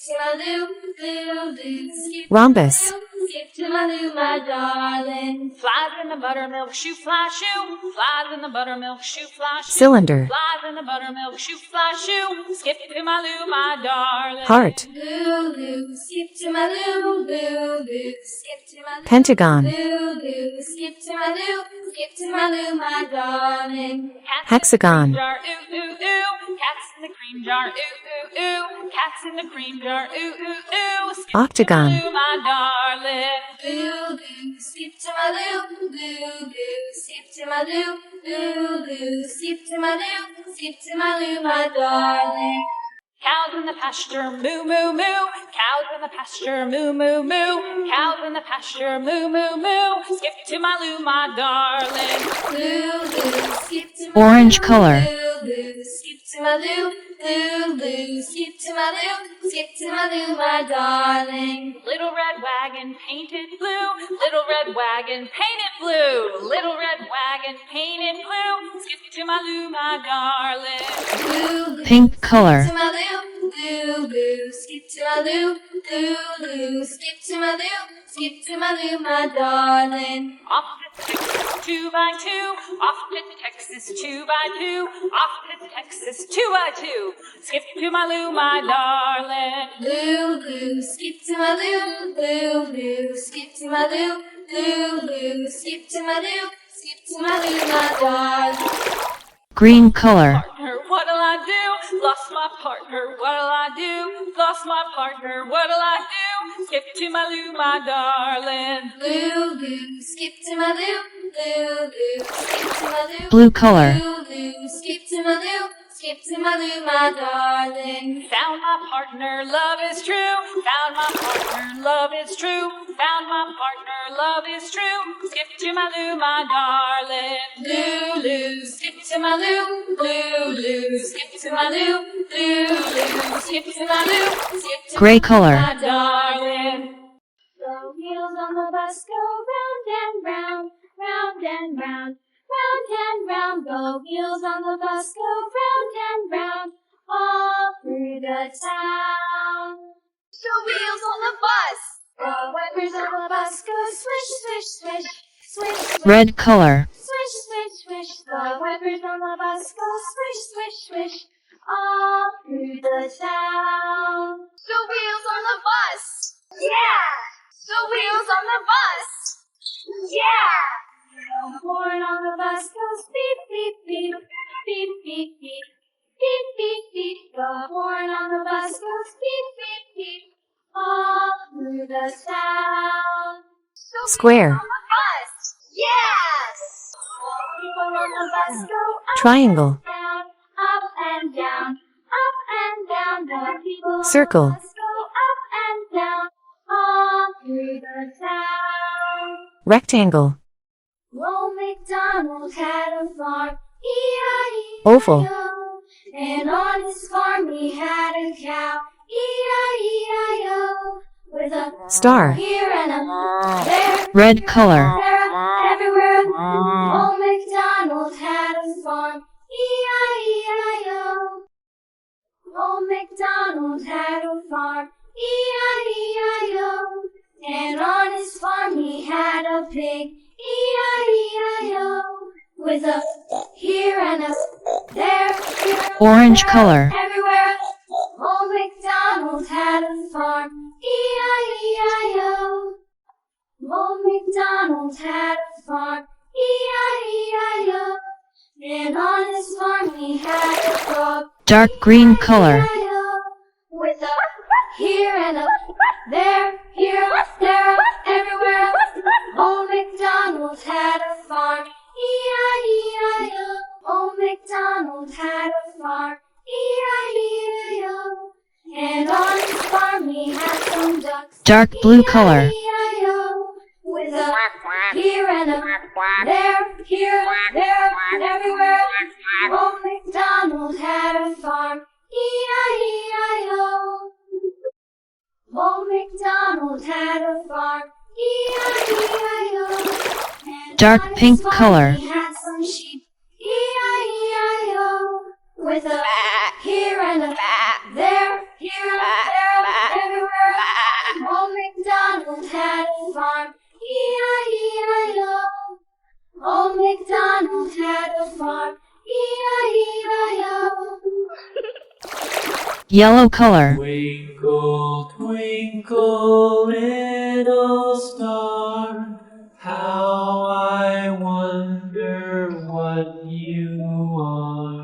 to my loo, loo, loo. Skip Rhombus. skip to my loo, my darling. Flies in the buttermilk shoe fly shoe. Flies in the buttermilk shoe fly shoe. Cylinder. Flies in the buttermilk shoe fly shoe. Skip to my loo, my darling. Heart. Loo, loo. Skip to my loo, loo, loo. Skip to my loo. Pentagon. Loo, loo. Skip to my loo. Skip to my loo, my darling. Hexagon. Jar, ooh, ooh, ooh. Cats in the cream jar, ooh, ooh, ooh. Cats in the cream jar, ooh, ooh, ooh. Skip Octagon. to my loo, my darling. Loo, loo. Skip to my loo, loo, loo. Skip to my loo, loo, loo. Skip to my loo. Skip to my loo, my darling. Cows in the pasture, moo, moo, moo. Cows in the pasture, moo, moo, moo. Cows in the pasture, moo, moo, moo. Skip to my loo, my darling. Loo, loo. Skip to my Orange loo, color. Loo, loo. Skip to my loo, loo, loo. Skip to my loo. Skip to my loo, my darling. Little red wagon painted blue. Little red wagon painted blue. Little red wagon painted blue. Skip to my loo, my darling. Loo, loo. Pink color. Skip to my loo, loo, loo. Skip to my loo, loo, loo. Skip to my loo. Skip to my loo, my darling. Off to Texas 2 by 2. Off to Texas 2 by 2. Off to Texas 2 by 2. Skip to my loo, my darling. Loo, loo. Skip to my loo, loo, loo. Skip to my loo, loo, loo. Skip to my loo. Skip to my loo, my darling. Green color. Partner, what'll I do? Lost my partner, what'll I do? Lost my partner, what'll I do? Skip to my loo, my darling. Loo, loo. Skip to my loo, loo, loo. Skip to my loo. Blue color. Loo, loo. Skip to my loo. Skip to my loo, my darling. Found my partner, love is true. Found my partner, love is true. Found my partner, love is true. Skip to my loo, my darling. Loo, loo. Skip to my loo, loo, loo. Skip to my loo, loo, loo. Skip to my loo. Skip to Gray color. my darling. The wheels on the bus go round and round, round and round. Round and round, the wheels on the bus go round and round, all through the town. The wheels on the bus, the wipers on the bus go swish, swish, swish, swish, swish. Red color. Swish, swish, swish, the wipers on the bus go swish, swish, swish, all through the town. The wheels on the bus, yeah! The wheels on the bus, yeah! The horn on the bus goes beep, beep, beep, beep, beep, beep, beep, beep, beep. The horn on the bus goes beep, beep, beep, all through the town. Square. On the bus, yes! People on the bus go up Triangle. and down, up and down, up and down. The people on Circle. the bus go up and down, all through the town. Rectangle. Old MacDonald had a farm, E-I-E-I-O. Oval. And on his farm he had a cow, E-I-E-I-O. With a Star. here and a there, Red color. there, everywhere. Old MacDonald had a farm, E-I-E-I-O. Old MacDonald had a farm, E-I-E-I-O. And on his farm he had a pig, E-I-E-I-O. With a here and a there, here, Orange there, color. everywhere. Old MacDonald had a farm, E-I-E-I-O. Old MacDonald had a farm, E-I-E-I-O. And on his farm he had a dog, Dark green color. E-I-E-I-O. With a here and a there, here, there, everywhere. Old MacDonald had a farm, E-I-E-I-O. Old MacDonald had a farm, E-I-E-I-O. And on his farm he had some ducks, Dark blue color. E-I-E-I-O. With a here and a there, here, there, everywhere. Old MacDonald had a farm, E-I-E-I-O. Old MacDonald had a farm, E-I-E-I-O. And Dark on his pink farm color. He had some sheep, E-I-E-I-O. With a here and a there, here, there, farm. E-I-E-I-O. Yellow color. Twinkle, twinkle, little star, how I wonder what you are.